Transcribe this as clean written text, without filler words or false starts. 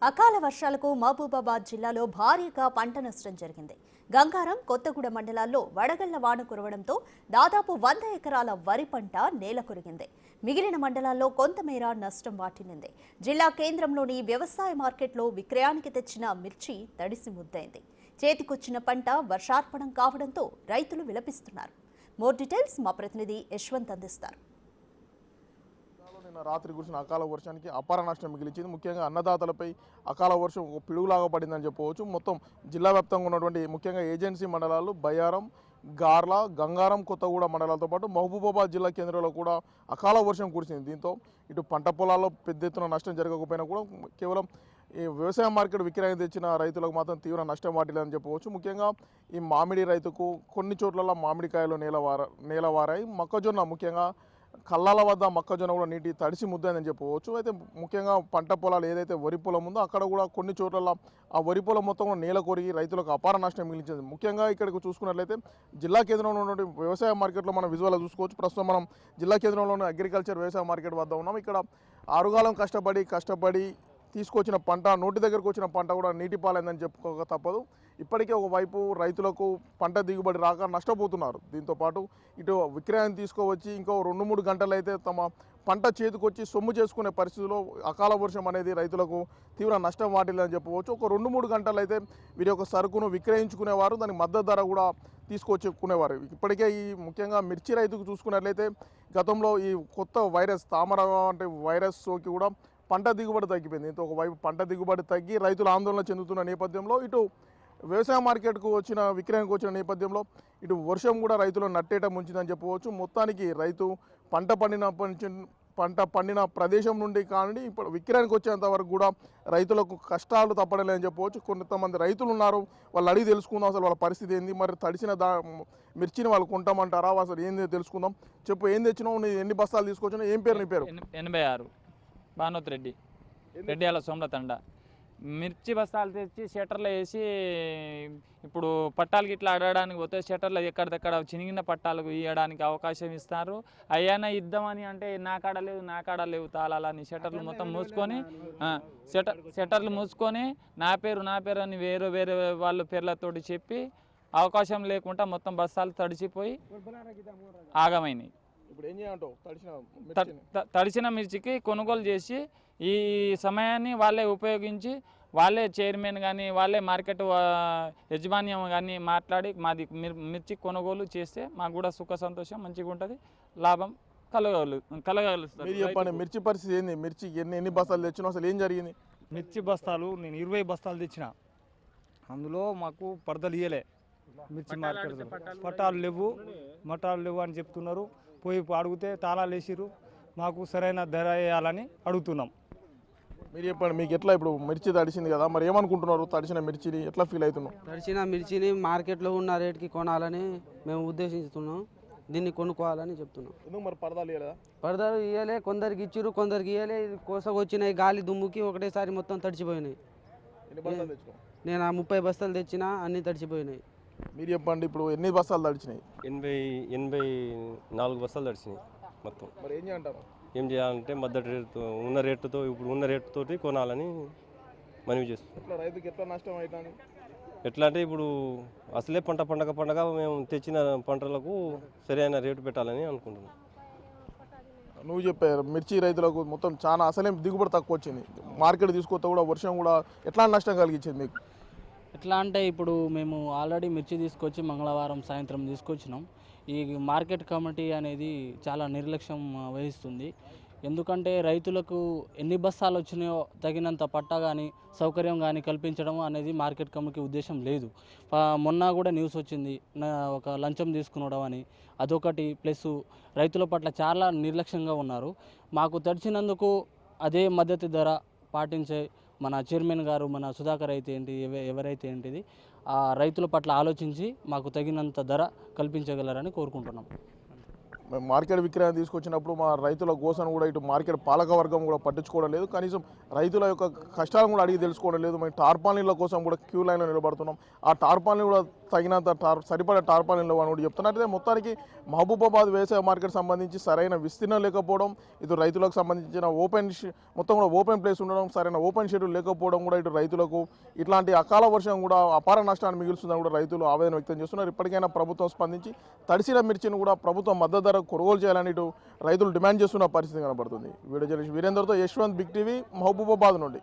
అకాల వర్షాలకు మహబూబాబాద్ జిల్లాలో భారీగా పంట నష్టం జరిగింది. గంగారం, కొత్తగూడ మండలాల్లో వడగళ్ల వాన కురవడంతో దాదాపు 100 ఎకరాల వరి పంట నేలకొరిగింది. మిగిలిన మండలాల్లో కొంతమేర నష్టం వాటిల్లింది. జిల్లా కేంద్రంలోని వ్యవసాయ మార్కెట్లో విక్రయానికి తెచ్చిన మిర్చి తడిసి ముద్దైంది. చేతికొచ్చిన పంట వర్షార్పణం కావడంతో రైతులు విలపిస్తున్నారు. మోర్ డీటెయిల్స్ మా ప్రతినిధి యశ్వంత్ అందిస్తారు. రాత్రి కురిసిన అకాల వర్షానికి అపార నష్టం మిగిలించింది. ముఖ్యంగా అన్నదాతలపై అకాల వర్షం ఒక పిడుగులాగా పడిందని చెప్పవచ్చు. మొత్తం జిల్లా వ్యాప్తంగా ఉన్నటువంటి ముఖ్యంగా ఏజెన్సీ మండలాలు బయ్యారం, గార్ల, గంగారం, కొత్తగూడ మండలాలతో పాటు మహబూబాబాద్ జిల్లా కేంద్రంలో కూడా అకాల వర్షం కురిసింది. దీంతో ఇటు పంట పొలాల్లో పెద్ద ఎత్తున నష్టం జరగకపోయినా కూడా కేవలం ఈ వ్యవసాయ మార్కెట్ విక్రయం తెచ్చిన రైతులకు మాత్రం తీవ్ర నష్టం వాటిల్లని చెప్పవచ్చు. ముఖ్యంగా ఈ మామిడి రైతుకు కొన్ని చోట్ల మామిడికాయలు నేలవారాయి. మొక్కజొన్న ముఖ్యంగా కల్లాల వద్ద మొక్కజొన్న కూడా నీటి తడిసి ముద్దైందని చెప్పవచ్చు. అయితే ముఖ్యంగా పంట పొలాలు ఏదైతే వరి పొలం ఉందో అక్కడ కూడా కొన్ని చోట్ల ఆ వరి పొలం మొత్తం కూడా నేల కొరిగి రైతులకు అపార నష్టం మిగిలించింది. ముఖ్యంగా ఇక్కడికి చూసుకున్నట్లయితే జిల్లా కేంద్రంలో ఉన్నటువంటి వ్యవసాయ మార్కెట్లో మనం విజువల్గా చూసుకోవచ్చు. ప్రస్తుతం మనం జిల్లా కేంద్రంలోని అగ్రికల్చర్ వ్యవసాయ మార్కెట్ వద్ద ఉన్నాం. ఇక్కడ ఆరుగాలం కష్టపడి తీసుకొచ్చిన పంట, నోటి దగ్గరకు వచ్చిన పంట కూడా నీటి పాలైందని చెప్పుకోక తప్పదు. ఇప్పటికే ఒకవైపు రైతులకు పంట దిగుబడి రాక నష్టపోతున్నారు. దీంతోపాటు ఇటు విక్రయం తీసుకువచ్చి ఇంకో 2-3 గంటలు అయితే తమ పంట చేతికొచ్చి సొమ్ము చేసుకునే పరిస్థితిలో అకాల వర్షం అనేది రైతులకు తీవ్ర నష్టం వాటిల్లని చెప్పవచ్చు. ఒక 2-3 గంటలు అయితే వీరి యొక్క సరుకును విక్రయించుకునేవారు, దానికి మద్దతు ధర కూడా తీసుకొచ్చుకునేవారు. ఇప్పటికే ఈ ముఖ్యంగా మిర్చి రైతుకు చూసుకున్నట్లయితే గతంలో ఈ కొత్త వైరస్ తామర అంటే వైరస్ సోకి కూడా పంట దిగుబడి తగ్గిపోయింది. దీంతో ఒకవైపు పంట దిగుబడి తగ్గి రైతులు ఆందోళన చెందుతున్న నేపథ్యంలో ఇటు వ్యవసాయ మార్కెట్కు వచ్చిన విక్రయానికి వచ్చిన నేపథ్యంలో ఇటు వర్షం కూడా రైతులను నట్టేట ముంచిందని చెప్పవచ్చు. మొత్తానికి రైతు పంట పండిన ప్రదేశం నుండి కానీ ఇప్పుడు విక్రయానికి వచ్చేంత వరకు కూడా రైతులకు కష్టాలు తప్పడలేదని చెప్పవచ్చు. కొంతమంది రైతులు ఉన్నారు, వాళ్ళు అడిగి తెలుసుకుందాం అసలు వాళ్ళ పరిస్థితి ఏంది, మరి తడిసిన మిర్చిని వాళ్ళు కొంటామంటారా, అసలు ఏంది తెలుసుకుందాం. చెప్పు, ఏం తెచ్చినావు, నీ ఎన్ని బస్తాలు తీసుకొచ్చినావు, ఏం పేరు నీ పేరు? 86 భానోత్ రెడ్డి అలా సోమలతండ. మిర్చి బస్తాలు తెచ్చి షట్టర్లో వేసి ఇప్పుడు పట్టాలకి ఇట్లా ఆడడానికి పోతే షట్టర్లో ఎక్కడిదక్కడ చినిగిన పట్టాలకు ఇవ్వడానికి అవకాశం ఇస్తారు. అయ్యానా ఇద్దామని అంటే నా కాడ లేవు తాళాలని షట్టర్లు మొత్తం మూసుకొని షట్టర్లు మూసుకొని నా పేరు అని వేరే వాళ్ళ పేర్లతోటి చెప్పి అవకాశం లేకుండా మొత్తం బస్తాలు తడిచిపోయి ఆగమైనాయి. ఇప్పుడు ఏం చేయాలంటావు? తడిసిన మిర్చికి కొనుగోలు చేసి ఈ సమయాన్ని వాళ్ళే ఉపయోగించి వాళ్ళే చైర్మన్ కానీ వాళ్ళే మార్కెట్ యజమాన్యం కానీ మాట్లాడి మాది మిర్చి కొనుగోలు చేస్తే మాకు కూడా సుఖ సంతోషం మంచిగా ఉంటుంది, లాభం కలగలుస్తుంది. మీరు చెప్పండి, మిర్చి పరిస్థితి ఏంది? మిర్చి ఎన్ని బస్తాలు తెచ్చినా, అసలు ఏం జరిగింది? మిర్చి బస్తాలు నేను 20 బస్తాలు తెచ్చిన. అందులో మాకు పరదలు ఇయ్యలే. మిర్చి మార్కెట్ పట్టాలు లేవు అని చెప్తున్నారు. పోయి అడిగితే తాళాలు వేసిరు. మాకు సరైన ధర వేయాలని అడుగుతున్నాం. మీరు చెప్పండి, మీకు ఎట్లా ఇప్పుడు మిర్చి తడిసింది కదా, మరి ఏమనుకుంటున్నారు? తడిసిన మిర్చిని ఎట్లా ఫీల్ అవుతున్నాం? తడిసిన మిర్చిని మార్కెట్లో ఉన్న రేటుకి కొనాలని మేము ఉద్దేశిస్తున్నాం. దీన్ని కొనుక్కోవాలని చెప్తున్నాం. ఎందుకు మరి పరదాలు ఇవ్వలేదా? పరదాలు ఇవ్వలే, కొందరికి ఇచ్చిరు, కొందరికి ఇవ్వలే. కోసకొచ్చినాయి, గాలి దుమ్ముకి ఒకటేసారి మొత్తం తడిచిపోయినాయి. నేను 30 బస్తాలు తెచ్చినా, అన్నీ తడిచిపోయినాయి. మీరు చెప్పండి, ఇప్పుడు ఎన్ని బస్తాలు తడిచినాయి? 84 బస్తాలు తడిచినాయి మొత్తం. మరి ఏం చేయాలంటారు? ఏం చేయాలంటే మద్దతు రేటుతో ఇప్పుడు ఉన్న రేటుతోటి కొనాలని మనవి చేస్తున్నాం. రైతుకి ఎట్లా నష్టం అవుతుంది? ఎట్లా అంటే ఇప్పుడు అసలే పండగ మేము తెచ్చిన పంటలకు సరైన రేటు పెట్టాలని అనుకుంటున్నాం. నువ్వు చెప్పారు మిర్చి రైతులకు మొత్తం చాలా అసలే దిగుబడి తక్కువ వచ్చింది. మార్కెట్ తీసుకొస్తే కూడా వర్షం కూడా ఎట్లా నష్టం కలిగించింది మీకు? ఎట్లా అంటే ఇప్పుడు మేము ఆల్రెడీ మిర్చి తీసుకొచ్చి మంగళవారం సాయంత్రం తీసుకొచ్చినాం. ఈ మార్కెట్ కమిటీ అనేది చాలా నిర్లక్ష్యం వహిస్తుంది. ఎందుకంటే రైతులకు ఎన్ని బస్తాలు వచ్చినాయో తగినంత పట్టా కానీ సౌకర్యం కానీ కల్పించడం అనేది మార్కెట్ కమిటీ ఉద్దేశం లేదు. మొన్న కూడా న్యూస్ వచ్చింది, ఒక లంచం తీసుకునడం అని, అదొకటి. ప్లస్ రైతుల పట్ల చాలా నిర్లక్ష్యంగా ఉన్నారు. మాకు తడిచినందుకు అదే మద్దతు ధర పాటించే మన చైర్మన్ గారు, మన సుధాకర్ అయితే ఏంటి, ఎవరైతే ఏంటిది ఆ రైతుల పట్ల ఆలోచించి మాకు తగినంత ధర కల్పించగలరని కోరుకుంటున్నాం. మార్కెట్ విక్రయం తీసుకొచ్చినప్పుడు మా రైతుల కోసం కూడా ఇటు మార్కెట్ పాలకవర్గం కూడా పట్టించుకోవడం లేదు. కనీసం రైతుల యొక్క కష్టాలను కూడా అడిగి తెలుసుకోవడం లేదు. మేము టార్పాలిన్ల కోసం కూడా క్యూ లైన్లో నిలబడుతున్నాం. ఆ టార్పాలిన్ కూడా తగినంత సరిపడా టార్పాలిన్ లేవు అని కూడా చెప్తున్నారు. అయితే మొత్తానికి మహబూబాబాద్ వ్యవసాయ మార్కెట్ సంబంధించి సరైన విస్తీర్ణం లేకపోవడం, ఇటు రైతులకు సంబంధించిన మొత్తం కూడా ఓపెన్ ప్లేస్ ఉండడం, సరైన ఓపెన్ షెడ్యూల్ లేకపోవడం కూడా ఇటు రైతులకు ఇట్లాంటి అకాల వర్షం కూడా అపార నష్టాన్ని మిగులుస్తుందని కూడా రైతులు ఆవేదన వ్యక్తం చేస్తున్నారు. ఇప్పటికైనా ప్రభుత్వం స్పందించి తడిసిన మిర్చిని కూడా ప్రభుత్వం మద్దతు ధర కొనుగోలు చేయాలని ఇటు రైతులు డిమాండ్ చేస్తున్న పరిస్థితి కనబడుతుంది. వీడియో జర్నలిస్ట్ వీరేందర్తో యశ్వంత్, బిగ్ టీవీ, మహబూబాబాద్ నుండి.